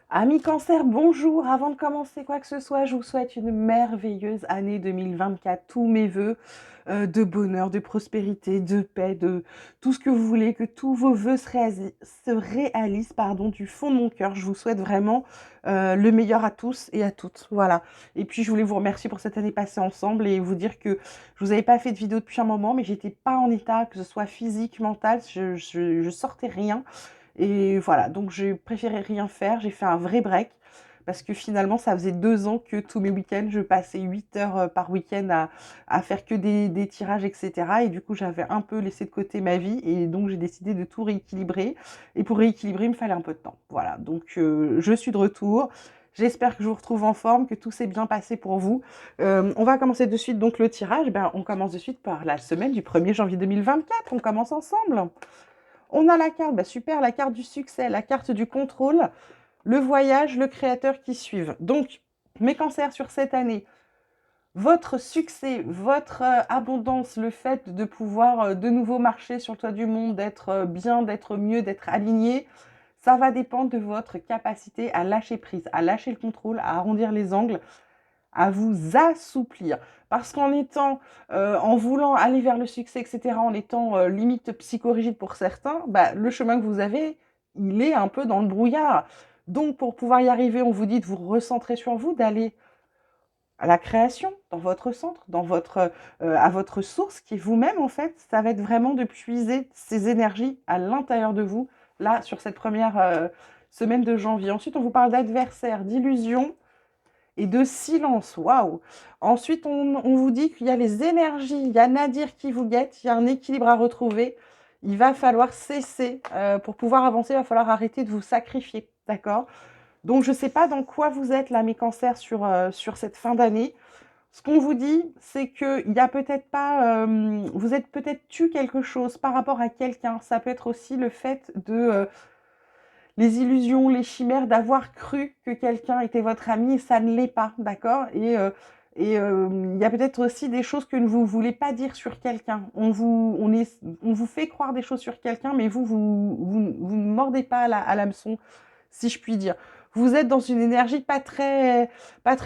Amis Cancer, bonjour. Avant de commencer quoi que ce soit, je vous souhaite une merveilleuse année 2024. Tous mes vœux de bonheur, de prospérité, de paix, de tout ce que vous voulez, que tous vos vœux se réalisent, pardon, du fond de mon cœur. Je vous souhaite vraiment le meilleur à tous et à toutes. Voilà. Et puis, je voulais vous remercier pour cette année passée ensemble et vous dire que je vous avais pas fait de vidéo depuis un moment, mais j'étais pas en état, que ce soit physique, mental, je sortais rien. Et voilà, donc j'ai préféré rien faire, j'ai fait un vrai break, parce que finalement, ça faisait 2 ans que tous mes week-ends, je passais 8 heures par week-end à faire que des tirages, etc. Et du coup, j'avais un peu laissé de côté ma vie, et donc j'ai décidé de tout rééquilibrer. Et pour rééquilibrer, il me fallait un peu de temps. Voilà, donc je suis de retour. J'espère que je vous retrouve en forme, que tout s'est bien passé pour vous. On va commencer de suite donc le tirage. Ben, on commence de suite par la semaine du 1er janvier 2024. On commence ensemble. On a la carte, bah super, la carte du succès, la carte du contrôle, le voyage, le créateur qui suivent. Donc, mes cancers sur cette année, votre succès, votre abondance, le fait de pouvoir de nouveau marcher sur le toit du monde, d'être bien, d'être mieux, d'être aligné, ça va dépendre de votre capacité à lâcher prise, à lâcher le contrôle, à arrondir les angles, à vous assouplir. Parce qu'en étant, en voulant aller vers le succès, etc., en étant limite psychorigide pour certains, bah, le chemin que vous avez, il est un peu dans le brouillard. Donc, pour pouvoir y arriver, on vous dit de vous recentrer sur vous, d'aller à la création, dans votre centre, à votre source, qui est vous-même, en fait. Ça va être vraiment de puiser ces énergies à l'intérieur de vous, là, sur cette première semaine de janvier. Ensuite, on vous parle d'adversaires, d'illusions, et de silence. Waouh! Ensuite, on vous dit qu'il y a les énergies, il y a Nadir qui vous guette, il y a un équilibre à retrouver. Il va falloir cesser. Pour pouvoir avancer, il va falloir arrêter de vous sacrifier. D'accord? Donc, je ne sais pas dans quoi vous êtes, là, mes cancers, sur cette fin d'année. Ce qu'on vous dit, c'est qu'il y a peut-être pas. Vous êtes peut-être tu quelque chose par rapport à quelqu'un. Ça peut être aussi le fait de les illusions, les chimères, d'avoir cru que quelqu'un était votre ami et ça ne l'est pas, d'accord? Il y a peut-être aussi des choses que vous ne voulez pas dire sur quelqu'un. On vous fait croire des choses sur quelqu'un, mais vous ne mordez pas à l'hameçon, si je puis dire. Vous êtes dans une énergie pas très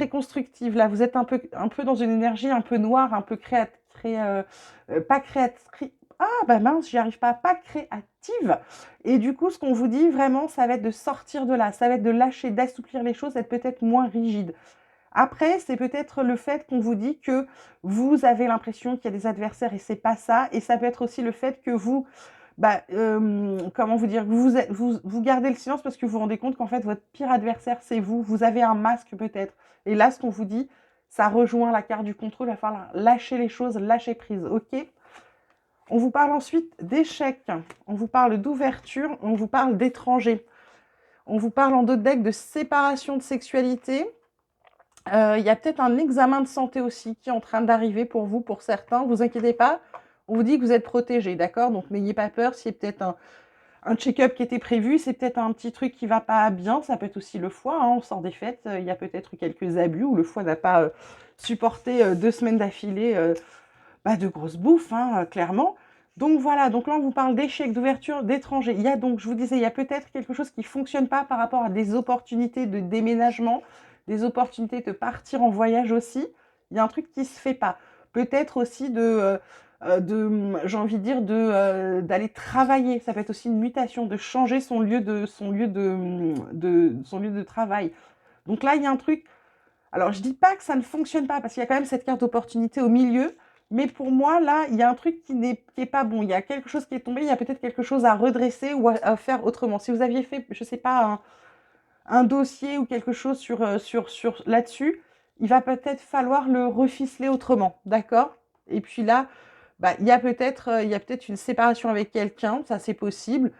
constructive, là. Vous êtes un peu dans une énergie un peu noire, un peu pas créatrice. Ah, bah mince, j'y arrive pas créative. Et du coup, ce qu'on vous dit vraiment, ça va être de sortir de là, ça va être de lâcher, d'assouplir les choses, d'être peut-être moins rigide. Après, c'est peut-être le fait qu'on vous dit que vous avez l'impression qu'il y a des adversaires et c'est pas ça. Et ça peut être aussi le fait que vous, comment vous dire, vous gardez le silence parce que vous vous rendez compte qu'en fait, votre pire adversaire, c'est vous. Vous avez un masque peut-être. Et là, ce qu'on vous dit, ça rejoint la carte du contrôle. Il va falloir lâcher les choses, lâcher prise. OK? On vous parle ensuite d'échecs, on vous parle d'ouverture, on vous parle d'étrangers. On vous parle en d'autres decks de séparation de sexualité. Il y a peut-être un examen de santé aussi qui est en train d'arriver pour vous, pour certains. Vous inquiétez pas, on vous dit que vous êtes protégé, d'accord? Donc n'ayez pas peur, s'il y a peut-être un check-up qui était prévu, c'est peut-être un petit truc qui va pas bien, ça peut être aussi le foie, hein, on sort des fêtes, il y a peut-être quelques abus où le foie n'a pas supporté 2 semaines d'affilée de grosse bouffe, hein, clairement. Donc voilà, donc là on vous parle d'échecs, d'ouverture, d'étrangers. Il y a donc, je vous disais, il y a peut-être quelque chose qui ne fonctionne pas par rapport à des opportunités de déménagement, des opportunités de partir en voyage aussi. Il y a un truc qui ne se fait pas. Peut-être aussi j'ai envie de dire, d'aller travailler. Ça peut être aussi une mutation, de changer son lieu de travail. Donc là, il y a un truc. Alors, je dis pas que ça ne fonctionne pas, parce qu'il y a quand même cette carte d'opportunité au milieu, mais pour moi, là, il y a un truc qui est pas bon. Il y a quelque chose qui est tombé, il y a peut-être quelque chose à redresser ou à faire autrement. Si vous aviez fait, je sais pas, un dossier ou quelque chose sur là-dessus, il va peut-être falloir le reficeler autrement, d'accord? Et puis là, il y a peut-être une séparation avec quelqu'un, ça c'est possible.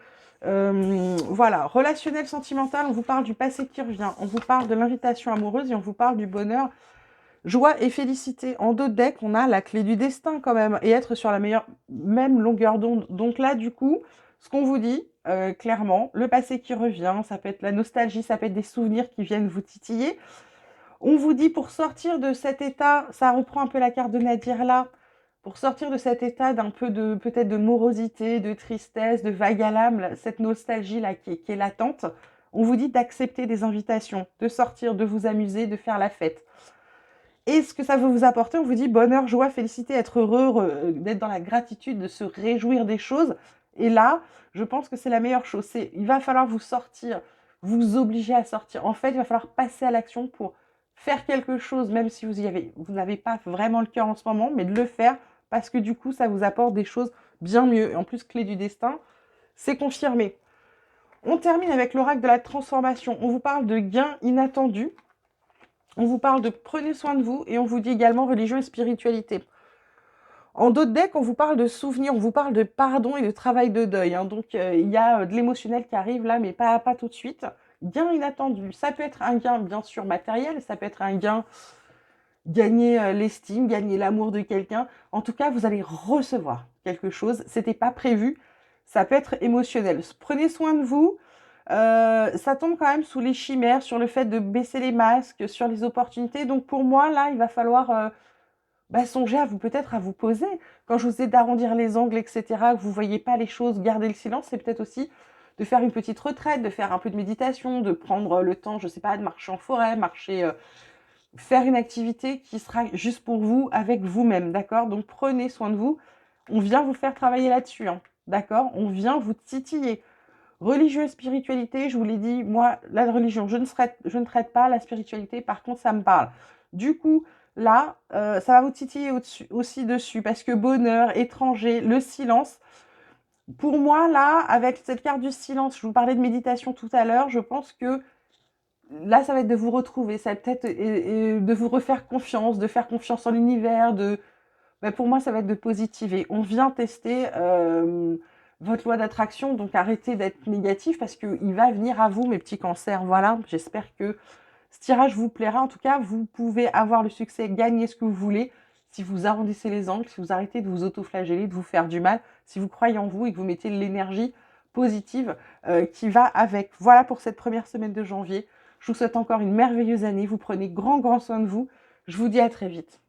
Voilà, relationnel sentimental, on vous parle du passé qui revient, on vous parle de l'invitation amoureuse et on vous parle du bonheur, joie et félicité. En dos de deck, on a la clé du destin quand même et être sur la meilleure même longueur d'onde. Donc là, du coup, ce qu'on vous dit, clairement, le passé qui revient, ça peut être la nostalgie, ça peut être des souvenirs qui viennent vous titiller. On vous dit pour sortir de cet état, ça reprend un peu la carte de Nadir là, pour sortir de cet état d'un peu de peut-être de morosité, de tristesse, de vague à l'âme, cette nostalgie là qui est latente, On vous dit d'accepter des invitations, de sortir, de vous amuser, de faire la fête. Et ce que ça veut vous apporter, on vous dit bonheur, joie, félicité, être heureux, d'être dans la gratitude, de se réjouir des choses. Et là, je pense que c'est la meilleure chose. Il va falloir vous sortir, vous obliger à sortir. En fait, il va falloir passer à l'action pour faire quelque chose, même si vous n'avez pas vraiment le cœur en ce moment, mais de le faire parce que du coup, ça vous apporte des choses bien mieux. Et en plus, clé du destin, c'est confirmé. On termine avec l'oracle de la transformation. On vous parle de gains inattendus. On vous parle de prenez soin de vous et on vous dit également religion et spiritualité. En d'autres decks, on vous parle de souvenirs, on vous parle de pardon et de travail de deuil. Hein. Donc, il y a de l'émotionnel qui arrive là, mais pas tout de suite. Gain inattendu. Ça peut être un gain, bien sûr, matériel. Ça peut être un gain, gagner l'estime, gagner l'amour de quelqu'un. En tout cas, vous allez recevoir quelque chose. C'était pas prévu. Ça peut être émotionnel. Prenez soin de vous. Ça tombe quand même sous les chimères, sur le fait de baisser les masques, sur les opportunités. Donc pour moi, là, il va falloir songer à vous peut-être à vous poser. Quand je vous ai d'arrondir les angles, etc., que vous ne voyez pas les choses, garder le silence, c'est peut-être aussi de faire une petite retraite, de faire un peu de méditation, de prendre le temps, je ne sais pas, de marcher en forêt, faire une activité qui sera juste pour vous, avec vous-même, d'accord? Donc prenez soin de vous. On vient vous faire travailler là-dessus, hein, d'accord? On vient vous titiller. Religion et spiritualité, je vous l'ai dit, moi, la religion, je ne traite pas. La spiritualité, par contre, ça me parle. Du coup, là, ça va vous titiller aussi dessus, parce que bonheur, étranger, le silence. Pour moi, là, avec cette carte du silence, je vous parlais de méditation tout à l'heure, je pense que là, ça va être de vous retrouver, ça va peut-être de vous refaire confiance, de faire confiance en l'univers, pour moi, ça va être de positiver. On vient tester votre loi d'attraction, donc arrêtez d'être négatif parce qu'il va venir à vous, mes petits cancers. Voilà, j'espère que ce tirage vous plaira. En tout cas, vous pouvez avoir le succès, gagner ce que vous voulez si vous arrondissez les angles, si vous arrêtez de vous autoflageller, de vous faire du mal, si vous croyez en vous et que vous mettez l'énergie positive qui va avec. Voilà pour cette première semaine de janvier. Je vous souhaite encore une merveilleuse année. Vous prenez grand soin de vous. Je vous dis à très vite.